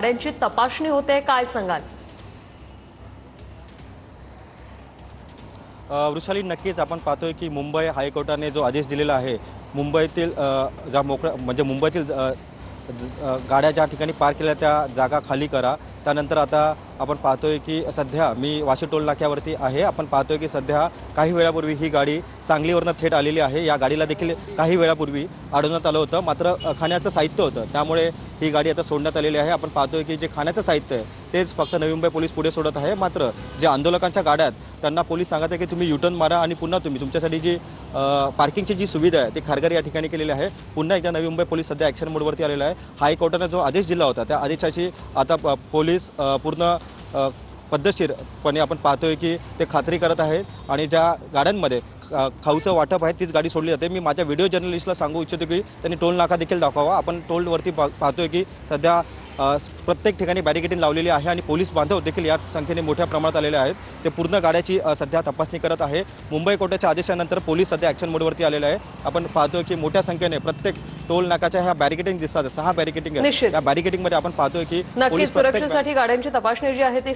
गाड्यांची तपासणी होते, काय सांगाल? वृषाली, नक्कीच आपण पाहतोय की मुंबई हायकोर्टाने जो आदेश दिलेला आहे, मुंबईतील ज्या मोकळ्या म्हणजे मुंबईतील गाड्या ज्या ठिकाणी पार्क केल्या त्या जागा खाली करा. त्यानंतर आता आपण पाहतोय की सध्या मी वाशी टोल नाक्यावरती आहे. आपण पाहतोय की सध्या काही वेळापूर्वी ही गाडी सांगलीवरनं थेट आलेली आहे. या गाडीला देखील काही वेळापूर्वी अडवण्यात आलं होतं, मात्र खाण्याचं साहित्य होतं, त्यामुळे ही गाडी आता सोडण्यात आलेली आहे. आपण पाहतोय की जे खाण्याचं साहित्य आहे तेच फक्त नवी मुंबई पोलीस पुढे सोडत आहे, मात्र जे आंदोलकांच्या गाड्या आहेत त्यांना पोलीस सांगत आहे की तुम्ही युटर्न मारा आणि पुन्हा तुमच्यासाठी जी पार्किंगची जी सुविधा आहे ती खारघर या ठिकाणी केलेली आहे. पुन्हा एकदा नवी मुंबई पोलीस सध्या ॲक्शन मोडवरती आलेला आहे. हायकोर्टाने जो आदेश दिला होता त्या आदेशाची आता पोलीस पूर्ण पद्धतशीरपणे आपण पाहतोय की ते खात्री करत आहेत आणि ज्या गाड्यांमध्ये खाऊचं वाटप आहे तीच गाडी सोडली जाते. मी माझ्या व्हिडिओ जर्नलिस्टला सांगू इच्छितो की त्यांनी टोल नाका देखील दाखवावा. आपण टोलवरती पाहतोय की सध्या प्रत्येक ठिकाणी बॅरिकेडिंग लावलेली आहे आणि पोलीस बांधव देखील या संख्येने मोठ्या प्रमाणात आलेले आहेत. ते पूर्ण गाड्याची सध्या तपासणी करत आहे. मुंबई कोर्टाच्या आदेशानंतर पोलीस सध्या ॲक्शन मोडवरती आलेले आहे. आपण पाहतोय की मोठ्या संख्येने प्रत्येक टोल नाकाच्या ह्या बॅरिकेडिंग दिसतात, 6 बॅरिकेडिंग आहे. या बॅरिकेडिंगमध्ये आपण पाहतोय की नक्कीच सुरक्षेसाठी गाड्यांची तपासणी जी आहे ती